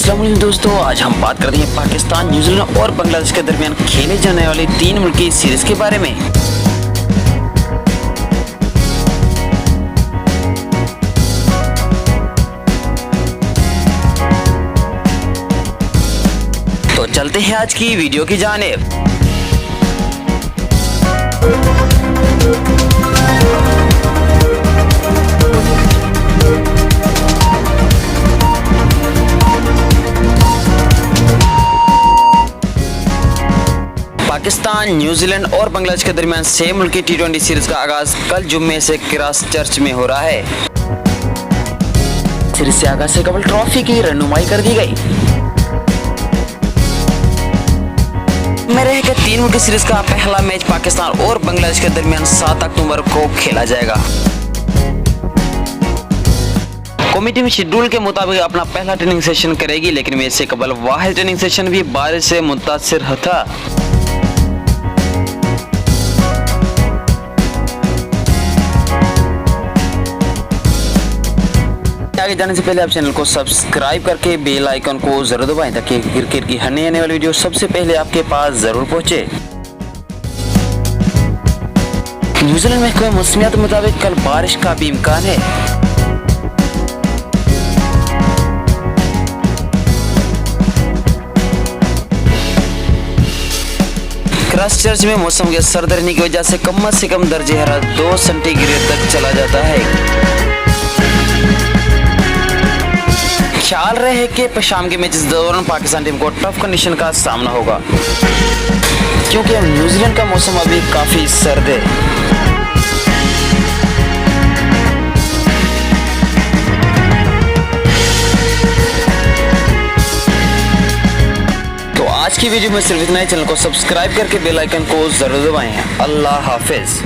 अस्सलाम वालेकुम दोस्तों, आज हम बात करते हैं पाकिस्तान, न्यूजीलैंड और बांग्लादेश के दरमियान खेले जाने वाली 3 मुल्की सीरीज के बारे में। तो चलते हैं आज की वीडियो की जानिब। पाकिस्तान, न्यूजीलैंड और बांग्लादेश के दरमियान 6 मुल्की T20 सीरीज का आगाज कल जुम्मे से क्राइस्टचर्च में हो रहा है। सीरीज से आगाज से कबल ट्रॉफी की रहनुमाई कर दी गई। में रह के 3 मुल्की सीरीज का पहला मैच पाकिस्तान और बांग्लादेश के दरमियान 7 अक्टूबर को खेला जाएगा। कमेटी में शेड्यूल के मुताबिक अपना पहला ट्रेनिंग सेशन करेगी, लेकिन मैच से कबल वाहिद ट्रेनिंग सेशन भी बारिश से मुतासिर था। आगे जाने से पहले आप चैनल को सब्सक्राइब करके बेल आइकन को जरूर दबाएं ताकि क्रिकेट की हर नई आने वाली वीडियो सबसे पहले आपके पास जरूर पहुंचे। न्यूजीलैंड में कोई मौसमियात के मुताबिक कल बारिश का भी इम्कान है। क्राइस्टचर्च में मौसम के सर्द रहने की वजह से कम दर्जे हरारत 2 सेंटीग्रेड तक चला जाता है। ख्याल रहे कि शाम के मैचेस दौरान पाकिस्तान टीम को टफ कंडीशन का सामना होगा, क्योंकि न्यूजीलैंड का मौसम अभी काफी सर्द है। तो आज की वीडियो में सिर्फ इतना ही। चैनल को सब्सक्राइब करके बेल आइकन को जरूर दबाएं। अल्लाह हाफिज।